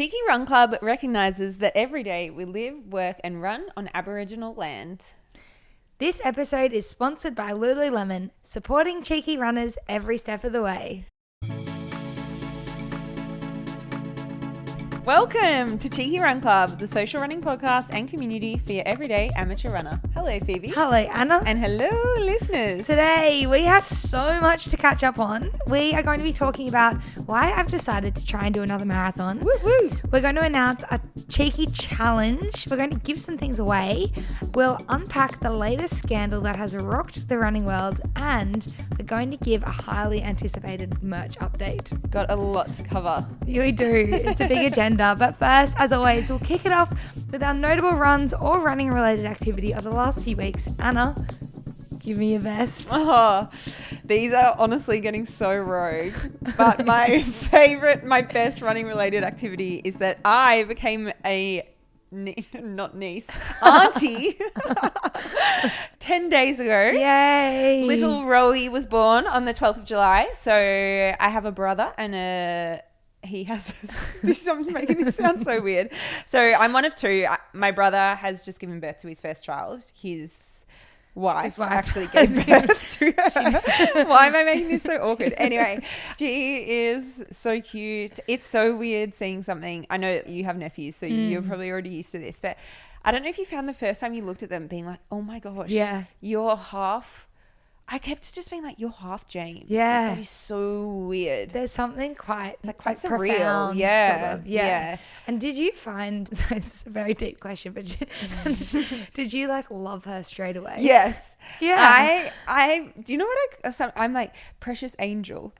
Cheeky Run Club recognises that every day we live, work and run on Aboriginal land. This episode is sponsored by Lulu Lemon, supporting cheeky runners every step of the way. Welcome to Cheeky Run Club, the social running podcast and community for your everyday amateur runner. Hello, Phoebe. Hello, Anna. And hello, listeners. Today, we have so much to catch up on. We are going to be talking about why I've decided to try and do another marathon. Woo woo. We're going to announce a cheeky challenge. We're going to give some things away. We'll unpack the latest scandal that has rocked the running world, and we're going to give a highly anticipated merch update. Got a lot to cover. We do. It's a big agenda. But first, as always, we'll kick it off with our notable runs or running related activity of the last few weeks. Anna, give me your best. Oh, these are honestly getting so rogue. But my best running related activity is that I became a auntie 10 days ago. Yay. Little Rowie was born on the 12th of July. So I have a brother and he has I'm making this sound so weird. So I'm one of two. My brother has just given birth to his first child. His wife actually gave birth to her. Why am I making this so awkward? Anyway, she is so cute. It's so weird seeing something. I know you have nephews, so you're probably already used to this, but I don't know if you found the first time you looked at them being like, oh my gosh, yeah, you're half. I kept just being like, you're half James. Yeah. Like, that is so weird. There's something quite surreal. profound. Yeah. Sort of. Yeah. And did you find, so it's a very deep question, but did you like love her straight away? Yes. Yeah. I do you know what I'm like, precious angel.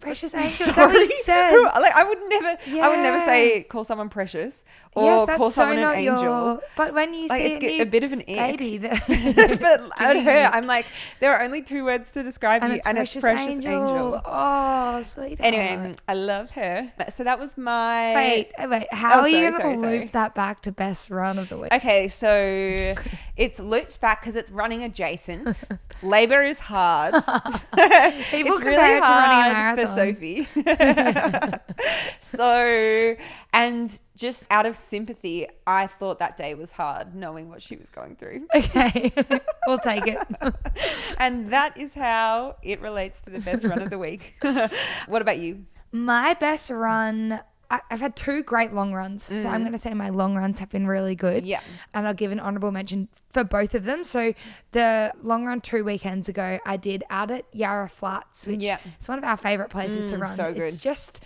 Precious angel. Is that what you said? I would never say call someone precious or call someone an angel. But when you say it's a bit of an ick. baby, but at her, I'm like, there are only two words to describe you, and it's precious angel. Oh, sweetheart. Anyway, I love her. So that was my. Wait. How are you going to loop that back to best run of the week? Okay, so it's looped back because it's running adjacent. Labour is hard. People compare it to running a marathon. For Sophie. So, and just out of sympathy, I thought that day was hard, knowing what she was going through. Okay, we'll take it. And that is how it relates to the best run of the week. What about you? My best run, I've had two great long runs. So I'm going to say my long runs have been really good. Yeah. And I'll give an honourable mention for both of them. So the long run 2 weekends ago, I did out at Yarra Flats, which is one of our favourite places to run. So good. It's just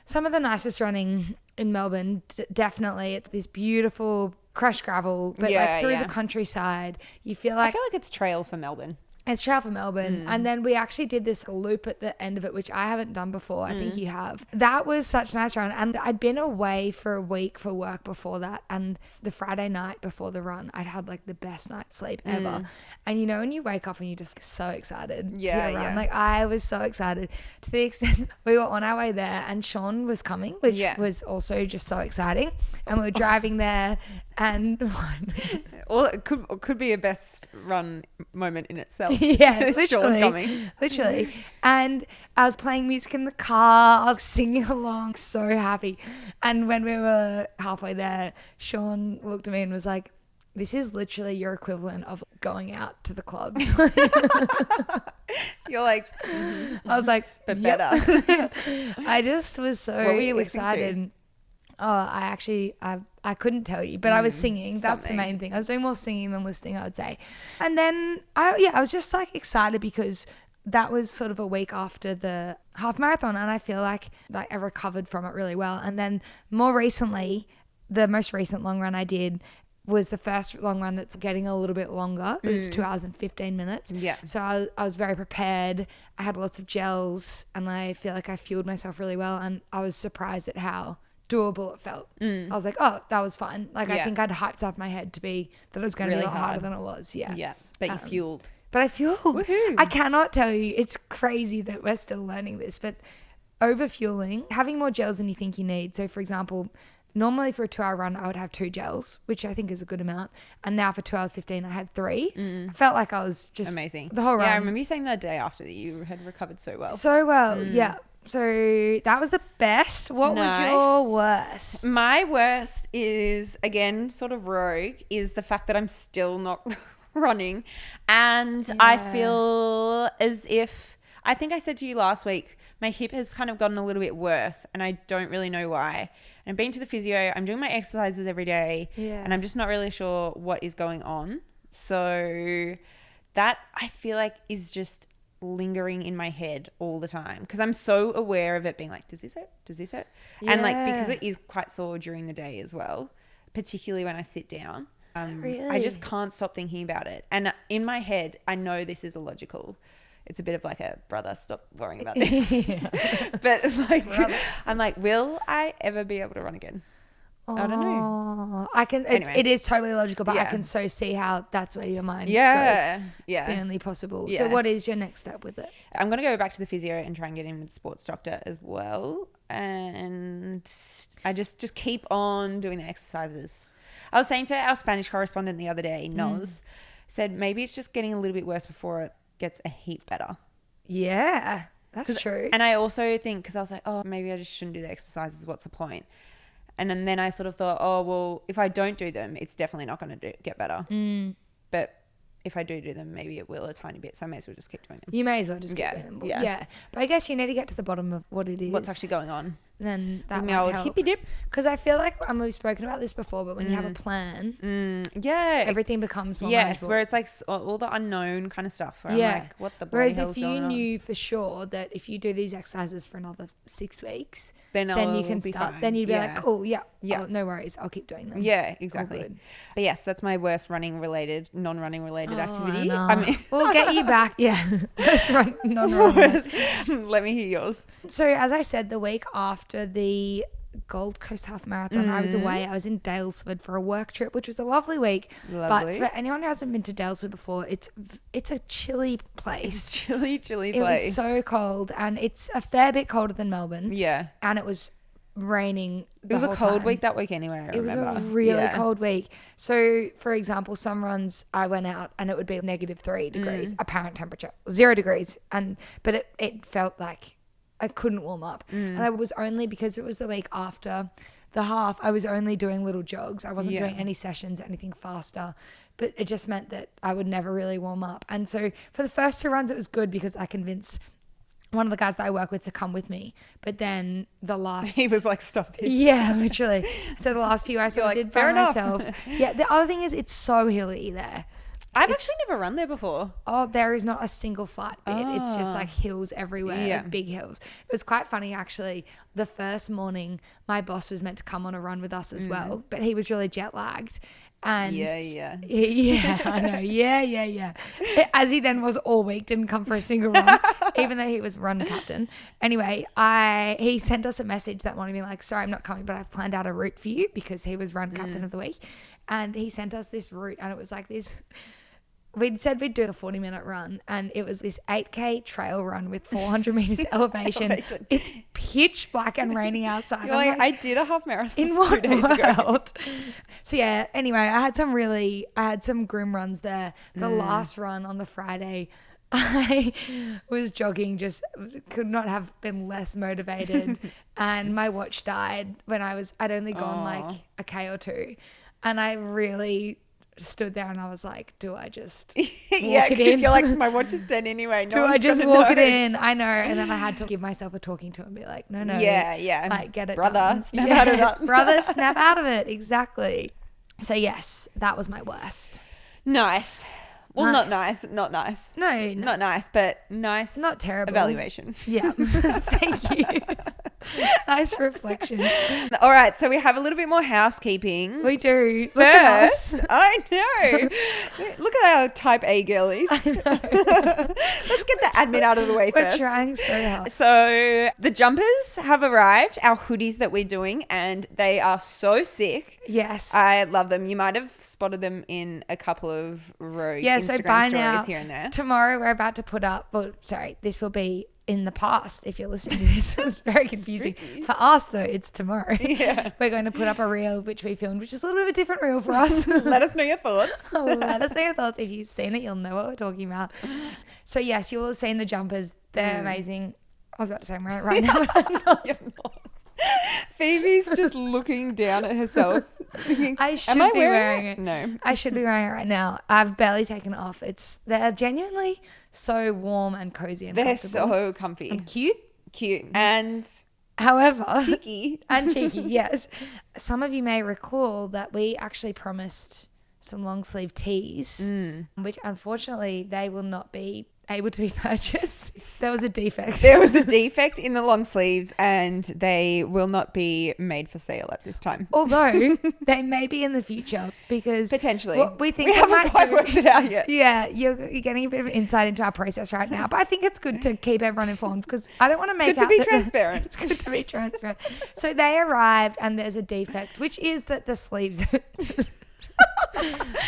some of the nicest running in Melbourne. Definitely. It's this beautiful crushed gravel, but through the countryside. I feel like it's trail for Melbourne. It's trail for Melbourne. And then we actually did this loop at the end of it, which I haven't done before. I think you have. That was such a nice run. And I'd been away for a week for work before that. And the Friday night before the run, I'd had like the best night's sleep ever. And you know, when you wake up and you're just so excited for your run. Like I was so excited to the extent we were on our way there and Sean was coming, which was also just so exciting. And we were driving there and well, it could be a best run moment in itself. Yeah, literally. And I was playing music in the car. I was singing along, so happy. And when we were halfway there, Sean looked at me and was like, this is literally your equivalent of going out to the clubs. You're like, I was like, but better. I just was so what were you excited. Listening to? Oh, I couldn't tell you, but I was singing. That's the main thing. I was doing more singing than listening, I would say. And then I was just like excited because that was sort of a week after the half marathon, and I feel like I recovered from it really well. And then more recently, the most recent long run I did was the first long run that's getting a little bit longer. It was 2 hours and 15 minutes. Yeah. So I was very prepared. I had lots of gels, and I feel like I fueled myself really well, and I was surprised at how doable it felt. I was like, oh, that was fine. Like I think I'd hyped up my head to be that it was going to be a lot harder than it was. Yeah. But you fueled. But I fueled. Woohoo. I cannot tell you. It's crazy that we're still learning this, but over fueling, having more gels than you think you need. So for example, normally for a 2 hour run, I would have 2 gels, which I think is a good amount. And now for 2 hours 15, I had 3. I felt like I was just amazing the whole run. Yeah, I remember you saying that day after that you had recovered so well. Yeah. So that was the best. What was your worst? My worst is, again, sort of rogue, is the fact that I'm still not running. And I feel as if, I think I said to you last week, my hip has kind of gotten a little bit worse and I don't really know why. And I've been to the physio. I'm doing my exercises every day and I'm just not really sure what is going on. So that I feel like is just lingering in my head all the time because I'm so aware of it being like, does this hurt? Does this hurt? And like, because it is quite sore during the day as well, particularly when I sit down. Really? I just can't stop thinking about it. And in my head, I know this is illogical. It's a bit of like a brother, stop worrying about this. But like, I'm like, will I ever be able to run again? I don't know. I can. Anyway. It is totally logical, but I can so see how that's where your mind goes. Yeah. It's the only possible. So what is your next step with it? I'm going to go back to the physio and try and get in with the sports doctor as well. And I just keep on doing the exercises. I was saying to our Spanish correspondent the other day, Noz, said maybe it's just getting a little bit worse before it gets a heap better. Yeah, that's true. And I also think, because I was like, oh, maybe I just shouldn't do the exercises. What's the point? And then I sort of thought, oh, well, if I don't do them, it's definitely not going to get better. But if I do them, maybe it will a tiny bit. So I may as well just keep doing them. You may as well just keep doing them. Yeah. But I guess you need to get to the bottom of what it is. What's actually going on. Then that with might my old help. hippy dip. Because I feel like, and we've spoken about this before, but when you have a plan, everything becomes more manageable. Where it's like all the unknown kind of stuff. Where I'm like, what the bloody hell's going on? Whereas if you knew for sure that if you do these exercises for another 6 weeks, then you can start. Fine. Then you'd be like, cool, no worst, I'll keep doing them. Yeah, exactly. But yes, that's my worst non-running related activity. I mean, we'll get you back. Yeah, worst non-running. Let me hear yours. So as I said, the week after the Gold Coast Half Marathon, I was away. I was in Daylesford for a work trip, which was a lovely week. But for anyone who hasn't been to Daylesford before, it's a chilly place. Chilly place. It was so cold, and it's a fair bit colder than Melbourne. Yeah. And it was raining It was a cold week that week anyway, I remember. Was a really cold week. So, for example, some runs I went out and it would be -3 degrees, apparent temperature, 0 degrees. But it felt like I couldn't warm up. And I was only, because it was the week after the half, I was only doing little jogs. I wasn't doing any sessions, anything faster. But it just meant that I would never really warm up. And so for the first 2 runs, it was good because I convinced one of the guys that I work with to come with me. But then the last... He was like, stop it. Yeah, literally. So the last few I sort of did by myself. Yeah, the other thing is it's so hilly there. I've actually never run there before. Oh, there is not a single flat bit. It's just like hills everywhere, like big hills. It was quite funny, actually. The first morning, my boss was meant to come on a run with us as well, but he was really jet lagged. And yeah, I know. Yeah. As he then was all week, didn't come for a single run, even though he was run captain. Anyway, he sent us a message that morning, being like, sorry, I'm not coming, but I've planned out a route for you, because he was run captain of the week. And he sent us this route, and it was like this... We'd said we'd do a 40-minute run, and it was this 8K trail run with 400 meters elevation. It's pitch black and raining outside. You're like, I did a half marathon in what 2 days ago. So yeah, anyway, I had some grim runs there. The last run on the Friday, I was jogging, just could not have been less motivated. And my watch died when I'd only gone like a K or 2. And I really stood there and I was like, do I just walk it in? You're like, my watch is dead anyway. Do I just walk it in? I know. And then I had to give myself a talking to and be like, no. Yeah. Like, get it Brother, done. Snap out of that. Brother, snap out of it. Exactly. So yes, that was my worst. Nice. Well, nice. Not nice. No. Not nice, but nice. Not terrible. Evaluation. Yeah. Thank you. Nice reflection. All right, so we have a little bit more housekeeping. We do. Look at us. I know. Look at our type A girlies. I know. Let's get the admin out of the way first. We're trying so hard. So the jumpers have arrived, our hoodies that we're doing, and they are so sick. Yes. I love them. You might have spotted them in a couple of rogue Instagram so by stories now, here and there. Tomorrow we're about to put up, this will be in the past if you're listening to this. It's very confusing. For us though, it's tomorrow. Yeah. We're going to put up a reel which we filmed, which is a little bit of a different reel for us. Let us know your thoughts. Let us know your thoughts. If you've seen it, you'll know what we're talking about. So yes, you will have seen the jumpers. They're amazing. I was about to say I'm wearing it right now, but I'm not. You're not. Phoebe's just looking down at herself, thinking, I should am I be wearing it. No. I should be wearing it right now. I've barely taken it off. They're genuinely so warm and cozy and They're comfortable. so comfy. And cute. And However, cheeky. and cheeky, yes. Some of you may recall that we actually promised some long sleeve tees, which unfortunately they will not be able to be purchased. There was a defect. There was a defect in the long sleeves and they will not be made for sale at this time. Although they may be in the future because potentially what we think we haven't quite worked it out yet. Yeah, you're getting a bit of insight into our process right now, but I think it's good to keep everyone informed because I don't want to make it's good to be transparent. It's good to be transparent. So they arrived and there's a defect, which is that the sleeves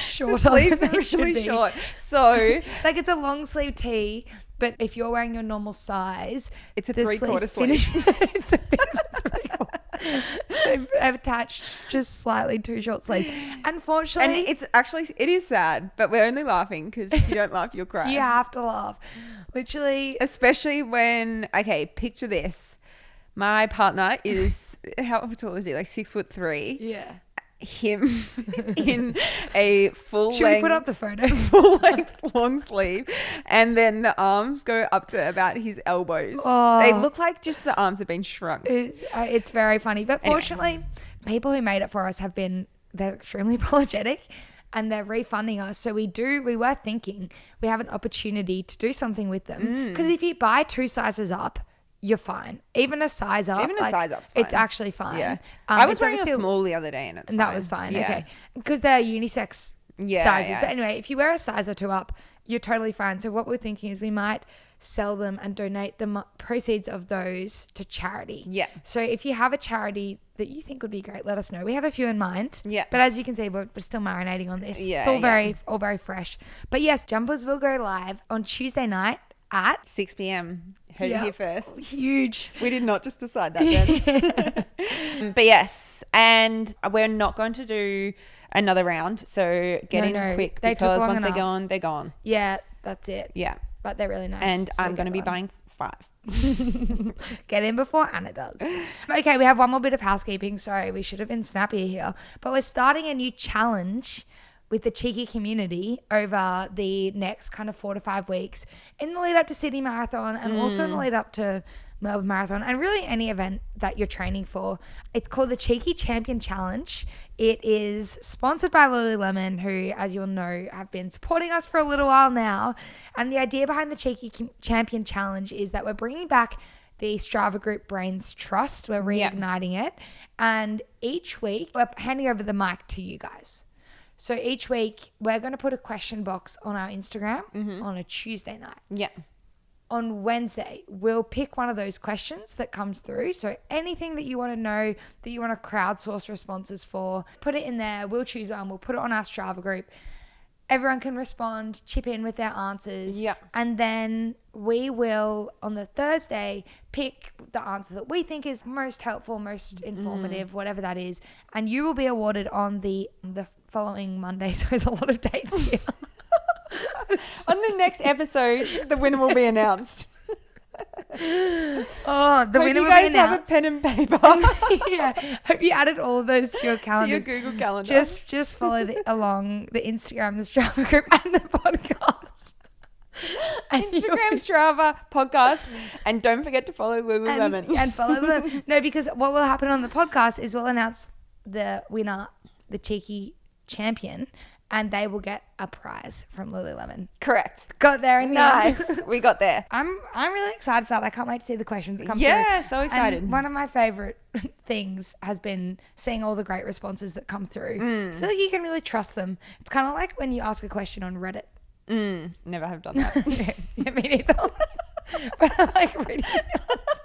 shorter. The sleeves than are they should really be. short. So like it's a long sleeve tee, but if you're wearing your normal size, it's a the 3/4 sleeve. It's a bit of a 3/4. They've attached just slightly too short sleeves. Unfortunately, And it is sad, but we're only laughing because if you don't laugh, you'll cry. you have to laugh. Literally, Especially when, okay, picture this. My partner is, how tall is he? Like 6'3". yeah. Him in a full Should we put up the photo? full length long sleeve, and then the arms go up to about his elbows. Oh. They look like just the arms have been shrunk. It's very funny, but Anyway. fortunately, people who made it for us they're extremely apologetic. And they're refunding us. So we were thinking we have an opportunity to do something with them. Because if you buy 2 sizes up, you're fine. Even a size up. Even a size up's fine. It's actually fine. Yeah. I was it's wearing a obviously- small the other day and And that was fine. Yeah. Okay. Because they're unisex Yeah, sizes. yeah. But anyway, if you wear a size or 2 up, you're totally fine. So what we're thinking is we might sell them and donate the proceeds of those to charity. Yeah. So if you have a charity that you think would be great, let us know. We have a few in mind. Yeah. But as you can see, we're still marinating on this. Yeah, It's all very fresh. But yes, jumpers will go live on Tuesday night at 6 p.m. Heard it here first. Huge. We did not just decide that then. But yes, and we're not going to do another round. So get in quick They took because long once enough. they're gone, they're gone. Yeah, that's it. Yeah. But they're really nice. And so I'm going to be get one. buying 5. Get in before Anna does. Okay, we have one more bit of housekeeping. Sorry, we should have been snappier here. But we're starting a new challenge with the cheeky community over the next kind of 4 to 5 weeks in the lead up to Sydney Marathon and also in the lead up to Melbourne Marathon and really any event that you're training for. It's called the Cheeky Champion Challenge. It is sponsored by Lulu Lemon, who, as you'll know, have been supporting us for a little while now. And the idea behind the Cheeky Champion Challenge is that we're bringing back the Strava group Brains Trust. We're reigniting it. And each week, we're handing over the mic to you guys. So each week, we're going to put a question box on our Instagram on a Tuesday night. Yeah. On Wednesday, we'll pick one of those questions that comes through. So anything that you want to know, that you want to crowdsource responses for, put it in there. We'll choose one. We'll put it on our Strava group. Everyone can respond, chip in with their answers. Yeah. And then we will, on the Thursday, pick the answer that we think is most helpful, most informative, whatever that is. And you will be awarded on the following Monday. So there's a lot of dates here. On the next episode, the winner will be announced. Oh, the winner will be announced. You guys have a pen and paper. Yeah, hope you added all of those to your To calendar. your Google Calendar. Just follow along the Instagram, the Strava group, and the podcast. And Instagram, Strava, podcast, and don't forget to follow Lulu Lemon. and follow them. No, because what will happen on the podcast is we'll announce the winner, the cheeky champion, and they will get a prize from Lulu Lemon. Correct. Got there in the end. Nice. We got there. I'm really excited for that. I can't wait to see the questions that come through. Yeah, so excited. And one of my favorite things has been seeing all the great responses that come through. I feel like you can really trust them. It's kind of like when you ask a question on Reddit. Never have done that. Yeah, me neither. But I like reading the answers.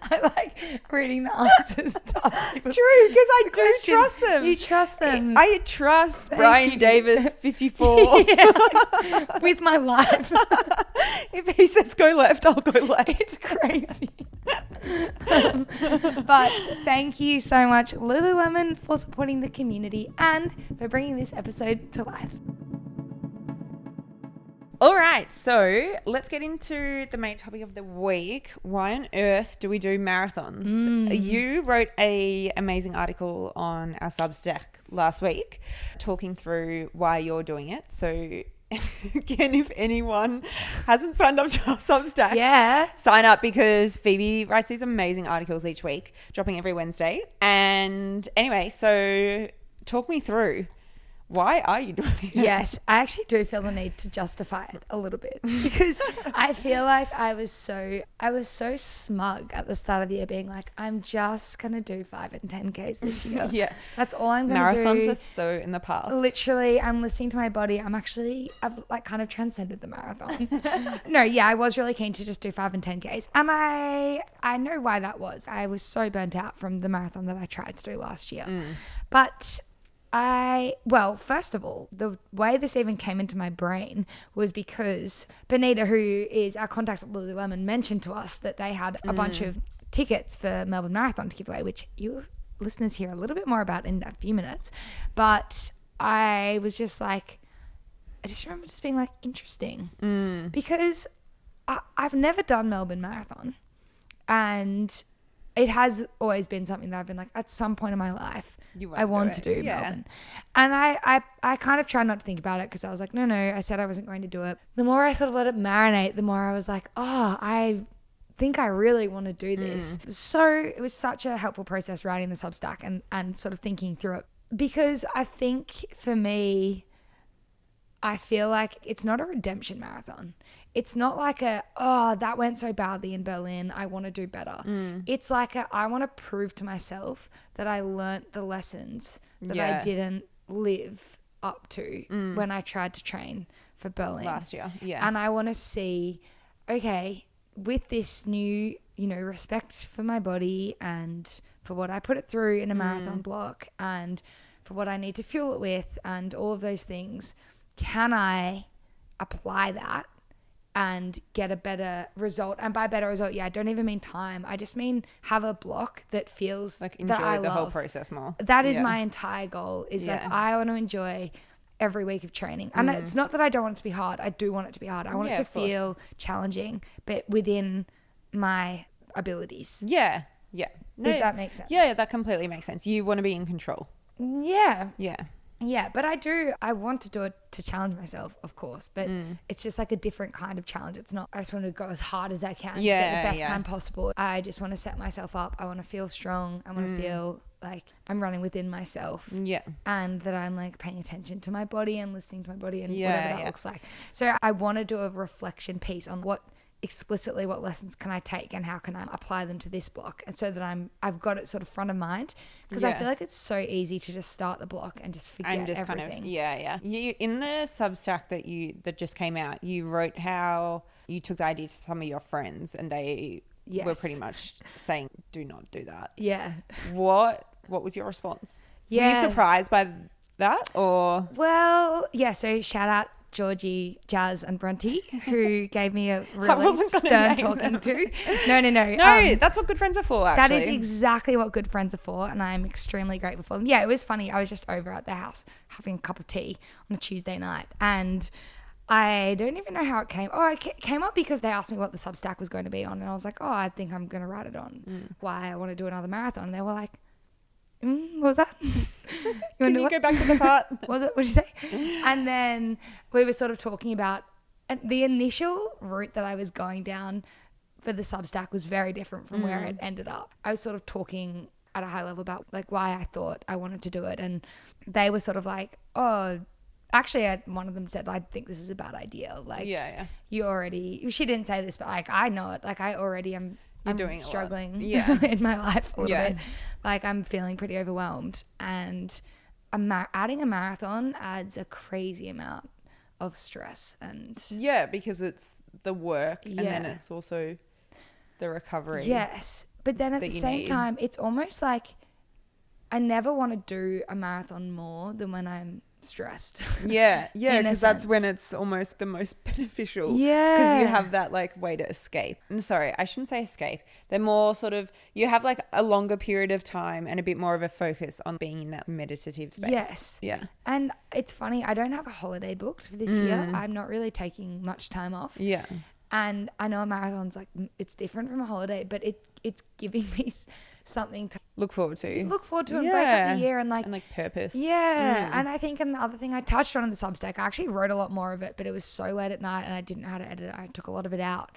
I like reading the answers to other people's True, because I do questions. trust them. You trust them. I trust Brian you. Davis, 54. Yeah, with my life. If he says go left, I'll go left. It's crazy. But thank you so much, Lulu Lemon, for supporting the community and for bringing this episode to life. All right, so let's get into the main topic of the week. Why on earth do we do marathons? You wrote a amazing article on our Substack last week talking through why you're doing it. So again, if anyone hasn't signed up to our Substack, sign up, because Phoebe writes these amazing articles each week, dropping every Wednesday. And anyway, so talk me through. Why are you doing it? Yes, I actually do feel the need to justify it a little bit, because I feel like I was so smug at the start of the year, being like, I'm just going to do 5 and 10Ks this year. Yeah. That's all I'm going to do. Marathons are so in the past. Literally, I'm listening to my body. I've like kind of transcended the marathon. No, yeah, I was really keen to just do 5 and 10Ks. And I know why that was. I was so burnt out from the marathon that I tried to do last year. But first of all, the way this even came into my brain was because Benita, who is our contact at Lulu Lemon, mentioned to us that they had a bunch of tickets for Melbourne Marathon to give away, which you listeners hear a little bit more about in a few minutes. But I was just like, I just remember just being like, interesting. Because I've never done Melbourne Marathon, and it has always been something that I've been like, at some point in my life, I want to do Melbourne. And I kind of tried not to think about it, because I was like, no, I said I wasn't going to do it. The more I sort of let it marinate, the more I was like, I think I really want to do this. So it was such a helpful process writing the Substack and sort of thinking through it. Because I think for me, I feel like it's not a redemption marathon. It's not like that went so badly in Berlin, I want to do better. It's like I want to prove to myself that I learnt the lessons that I didn't live up to when I tried to train for Berlin last year. Yeah. And I want to see, okay, with this new, respect for my body and for what I put it through in a marathon block and for what I need to fuel it with and all of those things, can I apply that and get a better result? And by better result, I don't even mean time. I just mean have a block that feels like enjoy that I the love. whole process more. That is my entire goal, is like I want to enjoy every week of training. And it's not that I don't want it to be hard. I do want it to be hard. I want it to feel challenging, but within my abilities. Yeah. No, if that makes sense. Yeah, that completely makes sense. You want to be in control. Yeah. Yeah, but I want to do it to challenge myself, of course, but it's just like a different kind of challenge. It's not, I just want to go as hard as I can to get the best time possible. I just want to set myself up. I want to feel strong. I want to feel like I'm running within myself. Yeah. And that I'm like paying attention to my body and listening to my body and whatever that looks like. So I want to do a reflection piece on what lessons can I take and how can I apply them to this block, and so that I've got it sort of front of mind, because I feel like it's so easy to just start the block and just forget everything. Kind of, you in the Substack that just came out, you wrote how you took the idea to some of your friends and they were pretty much saying, do not do that. What was your response? Were you surprised by that, or? Well, so shout out Georgie, Jazz and Bronte, who gave me a really stern talking to. No. No, that's what good friends are for, actually. That is exactly what good friends are for, and I'm extremely grateful for them. Yeah, it was funny. I was just over at their house having a cup of tea on a Tuesday night, and I don't even know how it came. It came up because they asked me what the Substack was going to be on, and I was like, I think I'm going to write it on why I want to do another marathon. And they were like, what was that? Can you go back to the part? What did you say? And then we were sort of talking about the initial route that I was going down for the Substack was very different from where it ended up. I was sort of talking at a high level about like why I thought I wanted to do it, and they were sort of like, actually, one of them said, I think this is a bad idea. Like, you already, she didn't say this, but like, I know it. Like, I already am. I'm doing struggling in my life a little bit. Like, I'm feeling pretty overwhelmed, and adding a marathon adds a crazy amount of stress. And because it's the work and then it's also the recovery. Yes, but then at the same time, it's almost like I never want to do a marathon more than when I'm stressed. Yeah, in a because that's when sense. it's almost the most beneficial. Yeah. Because you have that like way to escape. And sorry, I shouldn't say escape. They're more sort of, you have like a longer period of time and a bit more of a focus on being in that meditative space. Yes. Yeah. And it's funny, I don't have a holiday booked for this year. I'm not really taking much time off. Yeah. And I know a marathon's like, it's different from a holiday, but it's giving me something to Look forward to. and break up the year and like purpose. yeah. And I think, and the other thing I touched on in the Substack, I actually wrote a lot more of it, but it was so late at night and I didn't know how to edit it. I took a lot of it out.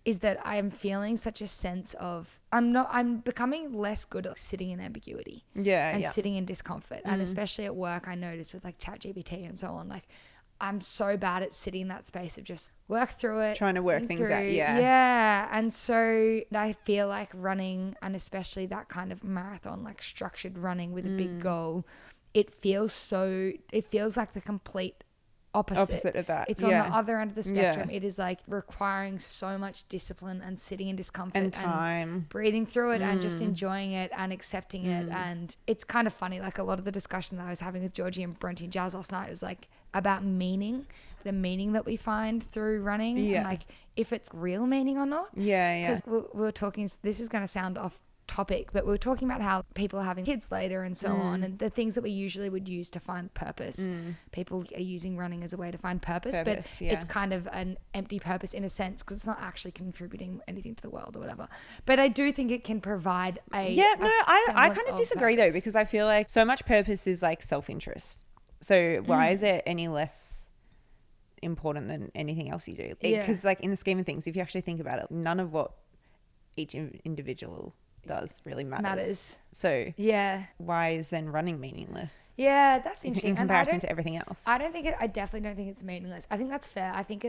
Is that I am feeling such a sense of I'm becoming less good at sitting in ambiguity. Yeah. And sitting in discomfort. And especially at work, I noticed with like ChatGPT and so on, like I'm so bad at sitting in that space of just work through it. Trying to work things out. Yeah. Yeah. And so I feel like running, and especially that kind of marathon, like structured running with a big goal, it feels like the complete opposite of that. It's on the other end of the spectrum. It is like requiring so much discipline and sitting in discomfort and time, and breathing through it and just enjoying it and accepting it. And it's kind of funny, like a lot of the discussion that I was having with Georgie and Bronte and Jazz last night was like about meaning, the meaning that we find through running, and like if it's real meaning or not. Because we were talking, this is going to sound off topic, but we were talking about how people are having kids later and so on, and the things that we usually would use to find purpose. People are using running as a way to find purpose, but it's kind of an empty purpose in a sense, because it's not actually contributing anything to the world or whatever. But I do think it can provide I kind of disagree though, because I feel like so much purpose is like self-interest. So why is it any less important than anything else you do? Because like in the scheme of things, if you actually think about it, none of what each individual does really matters. So why is then running meaningless? Yeah, that's interesting. In comparison to everything else. I definitely don't think it's meaningless. I think that's fair. I think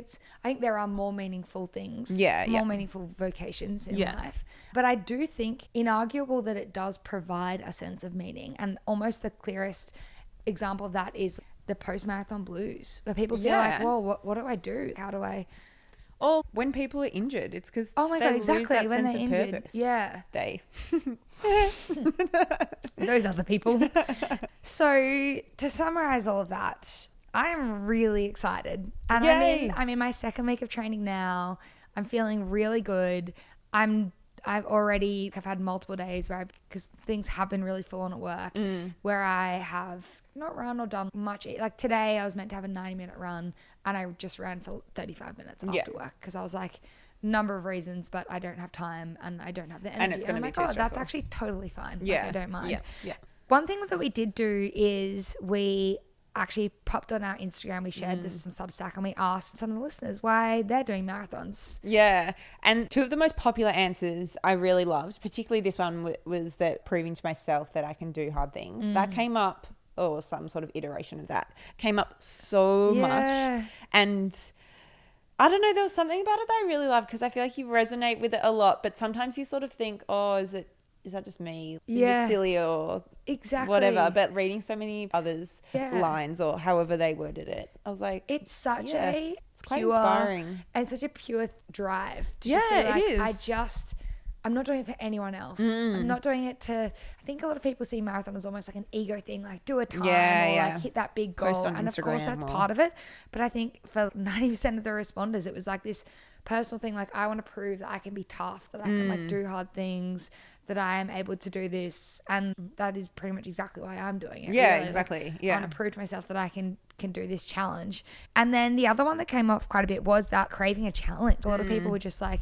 there are more meaningful things. More meaningful vocations in life. But I do think inarguable that it does provide a sense of meaning. And almost the clearest example of that is the post-marathon blues, where people feel like, well, what do I do? How do I... Or when people are injured, it's because oh my god, exactly, lose that when sense they're of injured. purpose. Yeah, those other people. So to summarize all of that, I'm really excited, and I'm in my second week of training now. I'm feeling really good. I've had multiple days because things have been really full on at work, where I have not run or done much. Like today I was meant to have a 90-minute run and I just ran for 35 minutes after work, because I was like, number of reasons, but I don't have time and I don't have the energy. And it's going to be too stressful. That's actually totally fine. Yeah. Like, I don't mind. Yeah. One thing that we did do is we actually popped on our Instagram. We shared this on Substack and we asked some of the listeners why they're doing marathons. Yeah. And two of the most popular answers I really loved, particularly this one, was that proving to myself that I can do hard things. That came up, or some sort of iteration of that came up so much. And I don't know, there was something about it that I really loved, because I feel like you resonate with it a lot, but sometimes you sort of think, oh, is that just me? Is it silly or whatever? But reading so many others' lines or however they worded it, I was like, it's such it's quite pure, inspiring, and such a pure drive to just be like, it is. I'm not doing it for anyone else. I'm not doing it to... I think a lot of people see marathon as almost like an ego thing, like do a time or like hit that big goal. And of course that's part of it. But I think for 90% of the responders, it was like this personal thing. Like, I want to prove that I can be tough, that I can like do hard things, that I am able to do this. And that is pretty much exactly why I'm doing it. Yeah, really. exactly. Like, I want to prove to myself that I can do this challenge. And then the other one that came off quite a bit was that craving a challenge. A lot of people were just like,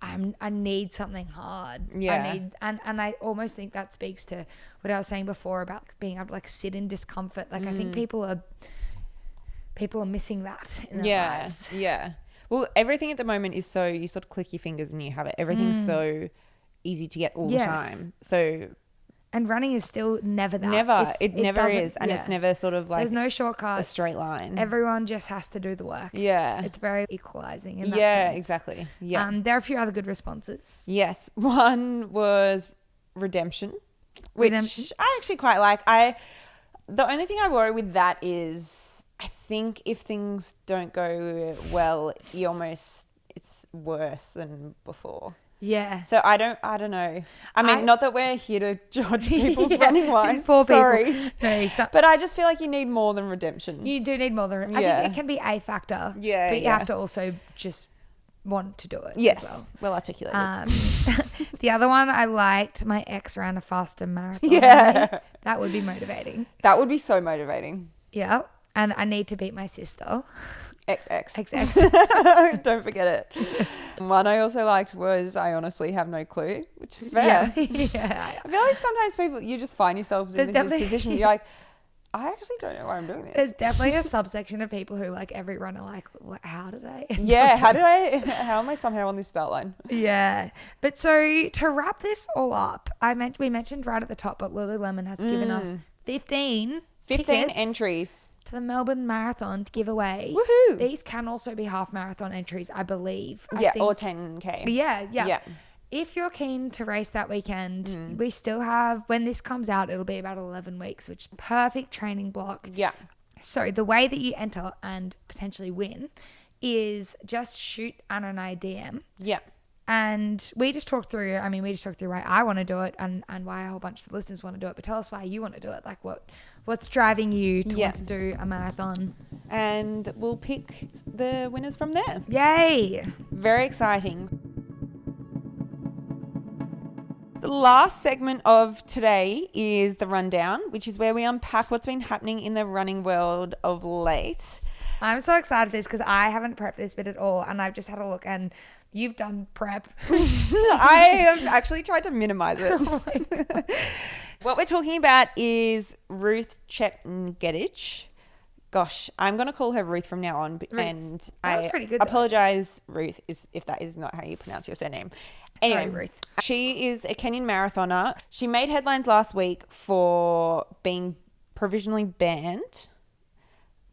I need something hard. And I almost think that speaks to what I was saying before about being able to like sit in discomfort. Like I think people are missing that in their lives. Yeah. Well, everything at the moment is so, you sort of click your fingers and you have it. Everything's so easy to get all the time. So... And running is still never that. It never is. And it's never sort of like... There's no shortcuts. A straight line. Everyone just has to do the work. Yeah. It's very equalizing in that sense. Exactly. Yeah. There are a few other good responses. Yes. One was redemption, which I actually quite like. The only thing I worry with that is I think if things don't go well, it's worse than before. Yeah. So I don't know. I mean, not that we're here to judge people's running lives. These poor Sorry. people. No, But I just feel like you need more than redemption. you do need more than. I think it can be a factor. Yeah, but you have to also just want to do it. Yes, as well articulated. The other one I liked. My ex ran a faster marathon. Yeah, that would be motivating. That would be so motivating. Yeah, and I need to beat my sister. XX. Don't forget it. One I also liked was I honestly have no clue, which is fair. Yeah. I feel like sometimes people, you just find yourselves in this position. You're like, I actually don't know why I'm doing this. There's definitely a subsection of people who like every runner like, how did I? How am I somehow on this start line? Yeah. But so to wrap this all up, we mentioned right at the top, but Lulu Lemon has given us 15 entries to the Melbourne Marathon to give away. Woohoo! These can also be half marathon entries, I believe. Or 10K. Yeah. If you're keen to race that weekend, we still have, when this comes out, it'll be about 11 weeks, which is perfect training block. Yeah. So the way that you enter and potentially win is just shoot Anna and I a DM. Yeah. And we just talked through why I want to do it and why a whole bunch of the listeners want to do it. But tell us why you want to do it. Like what's driving you to want to do a marathon? And we'll pick the winners from there. Yay. Very exciting. The last segment of today is the rundown, which is where we unpack what's been happening in the running world of late. I'm so excited for this because I haven't prepped this bit at all, and I've just had a look, and you've done prep. I have actually tried to minimize it. What we're talking about is Ruth Chetngetich. Gosh, I'm going to call her Ruth from now on. Ruth. And That was pretty good, though. Apologize, Ruth, if that is not how you pronounce your surname. Anyway, Sorry, Ruth. She is a Kenyan marathoner. She made headlines last week for being provisionally banned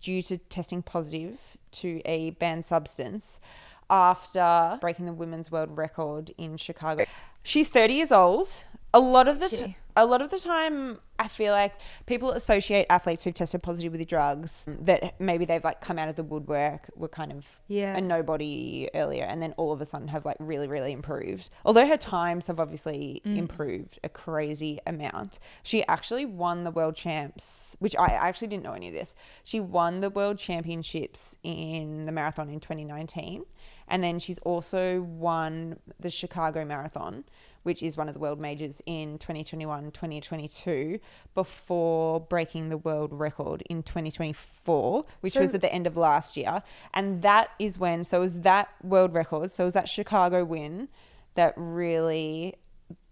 due to testing positive to a banned substance after breaking the women's world record in Chicago. She's 30 years old. A lot of the time, I feel like people associate athletes who've tested positive with drugs that maybe they've like come out of the woodwork, were kind of a nobody earlier, and then all of a sudden have like really, really improved. Although her times have obviously improved a crazy amount. She actually won the world champs, which I actually didn't know any of this. She won the world championships in the marathon in 2019. And then she's also won the Chicago Marathon, which is one of the world majors, in 2021, 2022, before breaking the world record in 2024, which was at the end of last year. And that is when, so it was that world record, so it was that Chicago win that really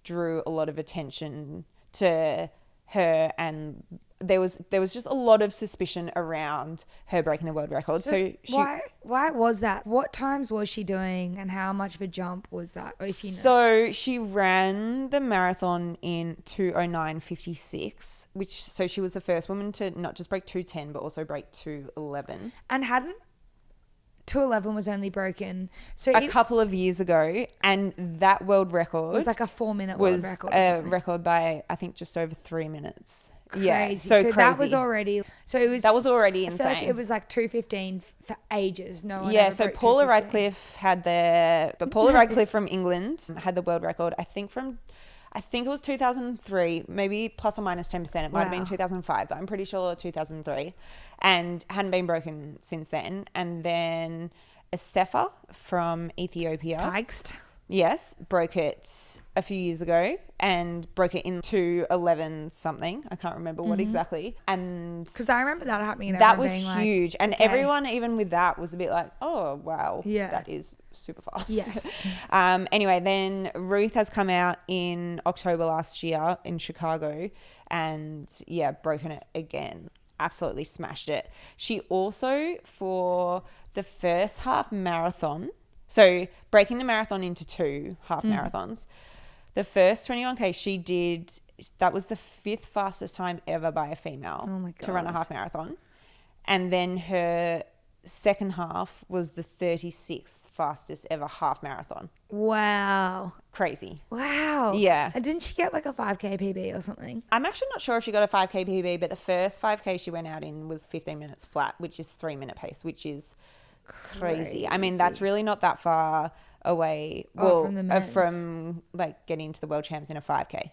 drew a lot of attention to her, and there was just a lot of suspicion around her breaking the world record. So why was that? What times was she doing, and how much of a jump was that? Or if you know. So she ran the marathon in 2:09:56, so she was the first woman to not just break 2:10 but also break 2:11. And hadn't 2:11 was only broken a couple of years ago, and that world record was like a 4-minute world record. Was a record by I think just over 3 minutes. Crazy. Yeah, so crazy. That was already insane. Like it was like 2:15 for ages. No one. Yeah, so Paula Radcliffe Paula Radcliffe from England had the world record. I think it was 2003, maybe plus or minus 10%. It might have been 2005, but I'm pretty sure 2003, and hadn't been broken since then. And then Asefa from Ethiopia. Tigst. Yes, broke it a few years ago and broke it in 2:11 something. I can't remember what exactly. And because I remember that happening. And that was like, huge. And everyone, even with that, was a bit like, oh, wow, that is super fast. Yes. Anyway, then Ruth has come out in October last year in Chicago and, broken it again. Absolutely smashed it. She also, for the first half marathon, so breaking the marathon into 2 half marathons, the first 21K she did, that was the 5th fastest time ever by a female to run a half marathon. And then her second half was the 36th fastest ever half marathon. Wow. Crazy. Wow. Yeah. And didn't she get like a 5K PB or something? I'm actually not sure if she got a 5K PB, but the first 5K she went out in was 15 minutes flat, which is 3-minute pace, which is crazy. I mean, that's really not that far away from the men's. from like getting to the world champs in a 5K.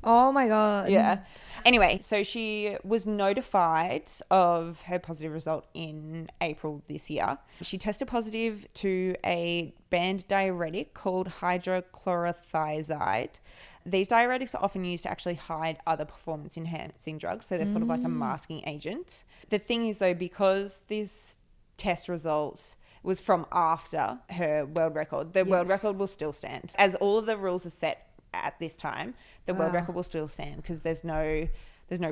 Oh my God. Yeah. Anyway, so she was notified of her positive result in April this year. She tested positive to a banned diuretic called hydrochlorothiazide. These diuretics are often used to actually hide other performance enhancing drugs. So they're sort of like a masking agent. The thing is though, because this test result was from after her world record, the world record will still stand. As all of the rules are set at this time, the world record will still stand because there's no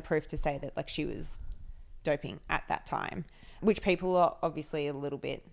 proof to say that like she was doping at that time, which people are obviously a little bit,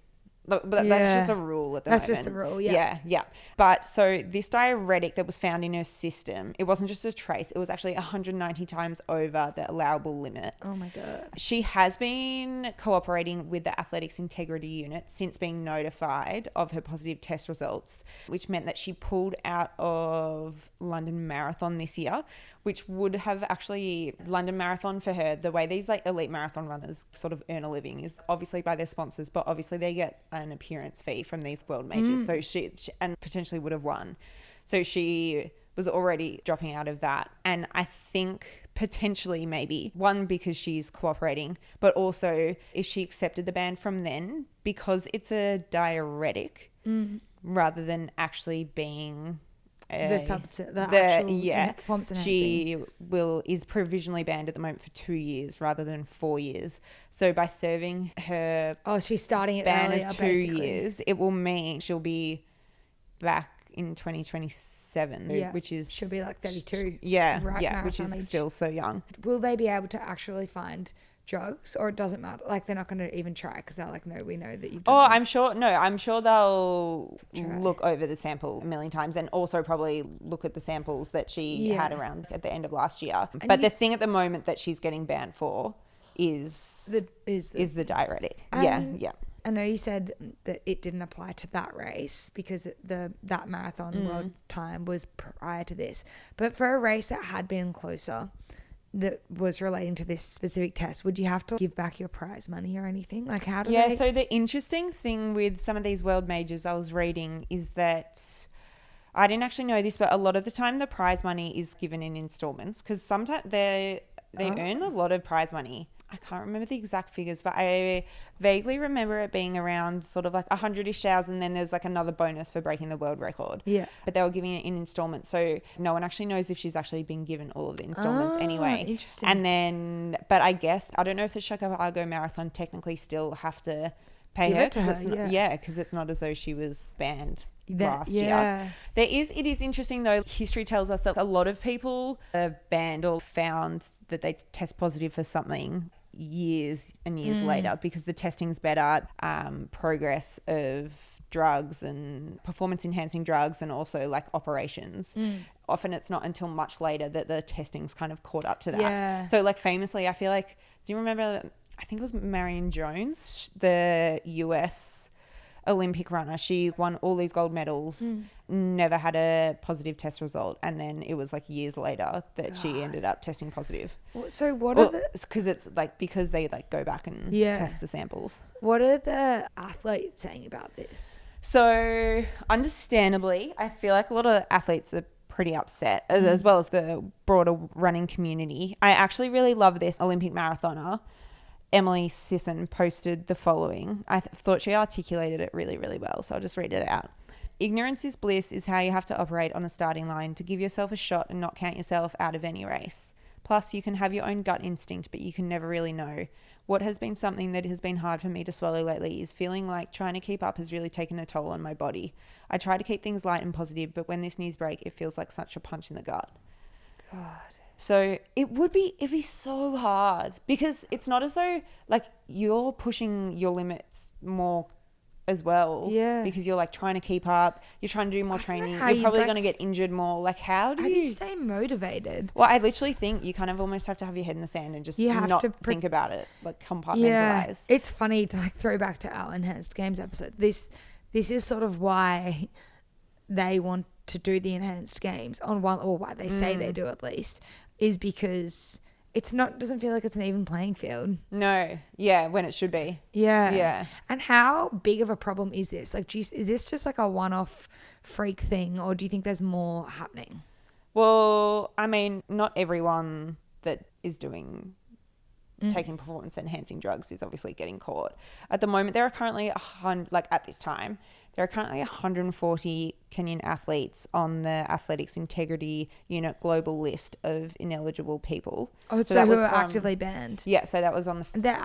but that's just the rule at the moment. That's just the rule, yeah. Yeah. But so this diuretic that was found in her system, it wasn't just a trace, it was actually 190 times over the allowable limit. Oh my God. She has been cooperating with the Athletics Integrity Unit since being notified of her positive test results, which meant that she pulled out of London Marathon this year, which would have actually, London Marathon for her, the way these like elite marathon runners sort of earn a living is obviously by their sponsors, but obviously they get an appearance fee from these world majors. So she and potentially would have won. So she was already dropping out of that. And I think potentially maybe, one, because she's cooperating, but also if she accepted the ban from then, because it's a diuretic rather than actually being the substance, the actual performance enhancing. She is provisionally banned at the moment for 2 years rather than 4 years. So by serving her she's starting it ban earlier, of 2 basically. years, it will mean she'll be back in 2027, which is she'll be like 32. Which is still so young. Will they be able to actually find drugs, or it doesn't matter? Like they're not going to even try because they're like, no, we know that you've done this. I'm sure they'll look over the sample a million times and also probably look at the samples that she had around at the end of last year. But the thing at the moment that she's getting banned for is the diuretic. Yeah. I know you said that it didn't apply to that race because that marathon world time was prior to this. But for a race that had been closer, that was relating to this specific test, would you have to give back your prize money or anything? Like how do they... So the interesting thing with some of these world majors I was reading is that, I didn't actually know this, but a lot of the time the prize money is given in installments because sometimes they earn a lot of prize money. I can't remember the exact figures, but I vaguely remember it being around sort of like 100-ish thousand. Then there's like another bonus for breaking the world record. Yeah. But they were giving it in installments. So no one actually knows if she's actually been given all of the installments anyway. Interesting. And then, but I guess, I don't know if the Chicago Marathon technically still have to pay her. Because it's not as though she was banned last year. It is interesting though. History tells us that a lot of people are banned or found that they test positive for something years and years later because the testing's better, progress of drugs and performance enhancing drugs and also like operations. Often it's not until much later that the testing's kind of caught up to that. So like famously, I feel like, do you remember, I think it was Marion Jones, the US Olympic runner. She won all these gold medals, never had a positive test result, and then it was like years later that she ended up testing positive. So what are because they like go back and test the samples. What are the athletes saying about this? So understandably, I feel like a lot of athletes are pretty upset, as well as the broader running community. I actually really love this Olympic marathoner. Emily Sisson posted the following. I thought she articulated it really, really well, so I'll just read it out. Ignorance is bliss is how you have to operate on a starting line to give yourself a shot and not count yourself out of any race. Plus, you can have your own gut instinct, but you can never really know. What has been something that has been hard for me to swallow lately is feeling like trying to keep up has really taken a toll on my body. I try to keep things light and positive, but when this news break, it feels like such a punch in the gut. God. So it'd be so hard because it's not as though like you're pushing your limits more as well. Yeah. Because you're like trying to keep up, you're trying to do more training, you're probably going to get injured more. Like how do you stay motivated? Well, I literally think you kind of almost have to have your head in the sand and just not think about it, like compartmentalize. It's funny to like throw back to our enhanced games episode. This is sort of why they want to do the enhanced games on one, or why they say they do at least, is because doesn't feel like it's an even playing field. No. Yeah, when it should be. Yeah. Yeah. And how big of a problem is this? Like, geez, is this just like a one-off freak thing, or do you think there's more happening? Well, I mean, not everyone that is taking performance enhancing drugs is obviously getting caught. At the moment, there are currently at this time, there are currently 140 Kenyan athletes on the Athletics Integrity Unit global list of ineligible people. Oh, so who are actively banned? Yeah, so that was on the... They're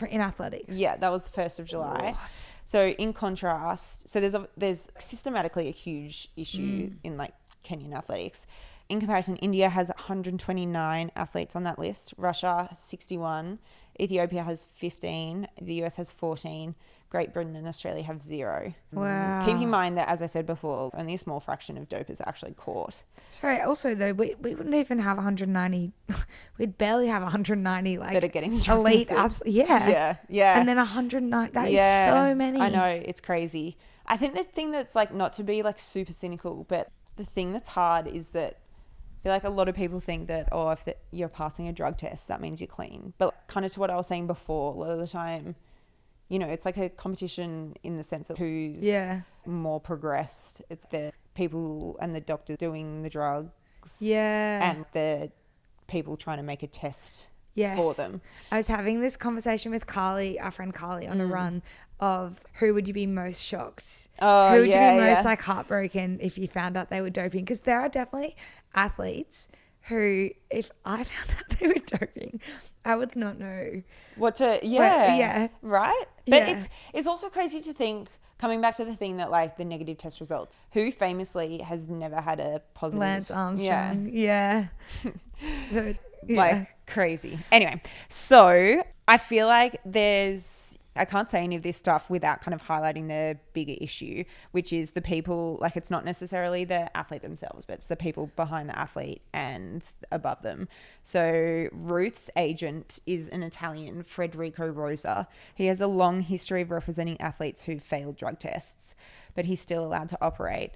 in athletics. Yeah, that was the 1st of July. What? So in contrast, so there's systematically a huge issue in like Kenyan athletics. In comparison, India has 129 athletes on that list. Russia has 61. Ethiopia has 15. The US has 14. Great Britain and Australia have 0. Wow. Keep in mind that, as I said before, only a small fraction of dopers are actually caught. Sorry, also though, we wouldn't even have 190. We'd barely have 190 like that are getting elite Yeah. Yeah. And then 109. That is so many. I know, it's crazy. I think the thing that's like, not to be like super cynical, but the thing that's hard is that I feel like a lot of people think that, if you're passing a drug test, that means you're clean. But kind of to what I was saying before, a lot of the time, it's like a competition in the sense of who's more progressed. It's the people and the doctors doing the drugs. Yeah. And the people trying to make a test yes. for them. I was having this conversation with Carly, our friend Carly, on a run of who would you be most shocked? Oh, who would you be most like heartbroken if you found out they were doping? Because there are definitely athletes who, if I found out they were doping, I would not know what to. Right. But it's also crazy to think, coming back to the thing that like the negative test result, who famously has never had a positive. Lance Armstrong. Yeah. So like crazy. Anyway, so I feel like I can't say any of this stuff without kind of highlighting the bigger issue, which is the people, like it's not necessarily the athlete themselves, but it's the people behind the athlete and above them. So Ruth's agent is an Italian, Federico Rosa. He has a long history of representing athletes who failed drug tests, but he's still allowed to operate.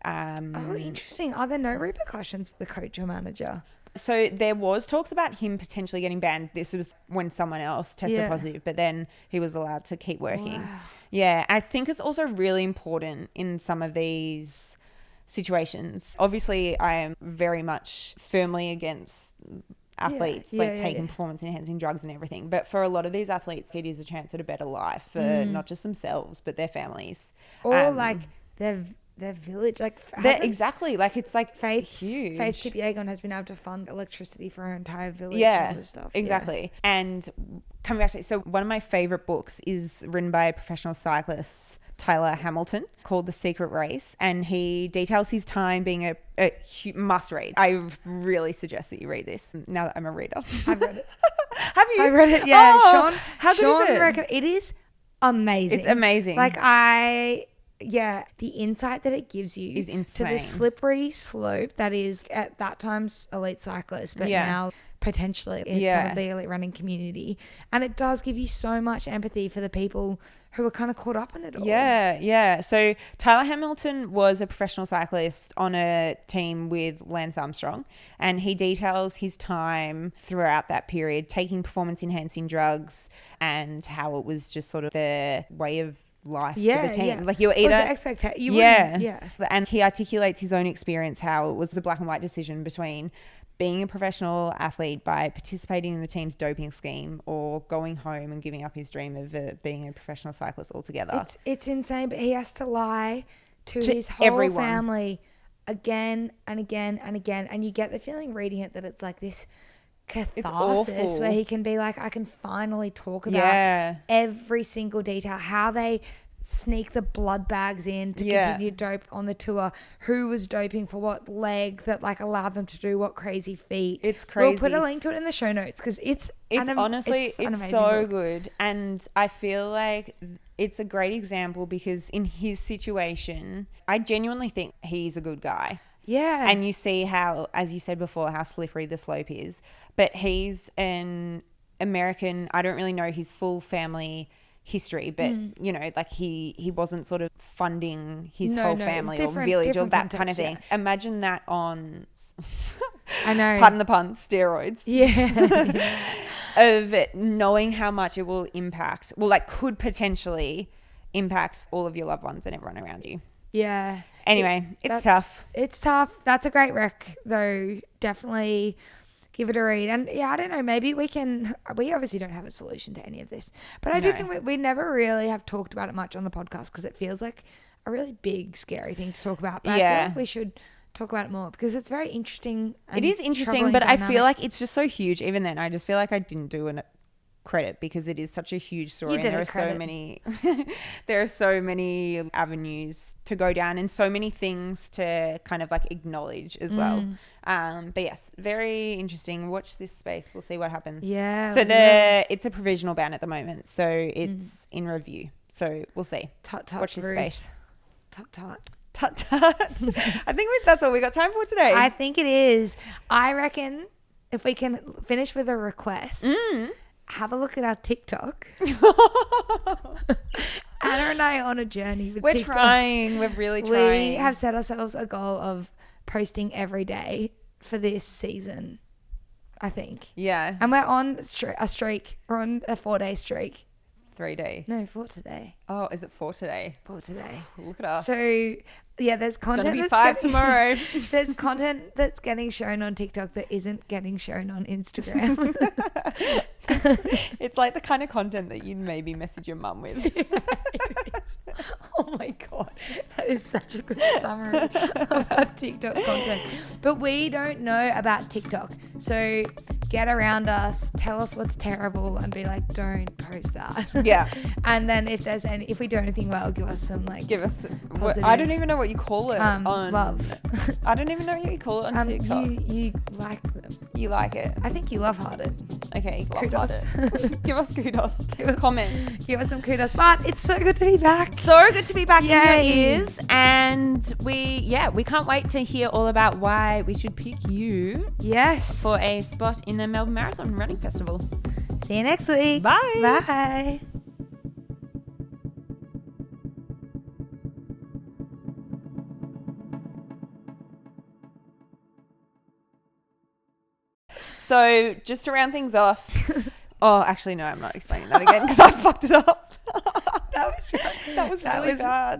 Interesting. Are there no repercussions for the coach or manager? So there was talks about him potentially getting banned. This was when someone else tested positive, but then he was allowed to keep working. Wow. Yeah, I think it's also really important in some of these situations. Obviously, I am very much firmly against athletes taking performance enhancing drugs and everything. But for a lot of these athletes, it is a chance at a better life for not just themselves, but their families. Or like their village, like exactly, like it's like Faith Kipyegon has been able to fund electricity for her entire village and all this stuff. Exactly. And coming back to one of my favorite books is written by a professional cyclist, Tyler Hamilton, called The Secret Race, and he details his time being a must read. I really suggest that you read this now that I'm a reader. I've read it. Have you? I read it, yeah. Oh, how good is it? It is amazing. It's amazing. Like the insight that it gives you is insane. To the slippery slope that is at that time's elite cyclists, but now potentially in some of the elite running community. And it does give you so much empathy for the people who are kind of caught up in it all. Yeah. So Tyler Hamilton was a professional cyclist on a team with Lance Armstrong, and he details his time throughout that period taking performance enhancing drugs and how it was just sort of the way of life for the team. Like you're either and he articulates his own experience, how it was a black and white decision between being a professional athlete by participating in the team's doping scheme or going home and giving up his dream of being a professional cyclist altogether. It's insane, but he has to lie to his whole family again and again and again, and you get the feeling reading it that it's like this catharsis where he can be like, I can finally talk about every single detail, how they sneak the blood bags in to continue dope on the tour, who was doping for what leg that like allowed them to do what crazy feat. It's crazy. We'll put a link to it in the show notes because it's so good. And I feel like it's a great example because in his situation, I genuinely think he's a good guy. Yeah. And you see how, as you said before, how slippery the slope is. But he's an American, I don't really know his full family history, but like he wasn't sort of funding his whole family or village or that kind of thing. Imagine that on I know. Pardon the pun, steroids. Yeah. Of knowing how much it will impact, well, like could potentially impact all of your loved ones and everyone around you. Yeah. Anyway, it's tough. It's tough. That's a great rec, though. Definitely give it a read. And yeah, I don't know, maybe we obviously don't have a solution to any of this, but I do think we never really have talked about it much on the podcast because it feels like a really big, scary thing to talk about. But I feel like we should talk about it more because it's very interesting. It is interesting, but I feel like it's just so huge. Even then, I just feel like I didn't do an credit because it is such a huge story. And there are so many there are so many avenues to go down and so many things to kind of like acknowledge as well. But yes, very interesting. Watch this space. We'll see what happens. Yeah. So it's a provisional ban at the moment. So it's in review. So we'll see. Watch this space. Tut. I think that's all we got time for today. I think it is. I reckon if we can finish with a request, have a look at our TikTok. Anna and I are on a journey with TikTok. We're really trying. We have set ourselves a goal of posting every day for this season, I think. Yeah. And we're on a streak. We're on a 4-day streak. 3 day. No, 4 today. Oh, is it 4 today? 4 today. Look at us. So yeah, there's content. It's gonna be 5 tomorrow. There's content that's getting shown on TikTok that isn't getting shown on Instagram. It's like the kind of content that you'd maybe message your mum with. Oh my god, that is such a good summary of our TikTok content. But we don't know about TikTok, so get around us, tell us what's terrible, and be like, don't post that. Yeah. And then if we do anything well, give us some positive. I don't even know what you call it on love. I don't even know what you call it on TikTok. You like them. You like it. I think you love hearted. Okay, Kudos. Give us kudos. Comment. Give us some kudos. But it's so good to be back. So good to be back in your Yay. ears. And we can't wait to hear all about why we should pick you Yes. for a spot in the Melbourne Marathon Running Festival. See you next week. Bye. Bye. So just to round things off. Oh, actually, no, I'm not explaining that again because I fucked it up. That was really bad.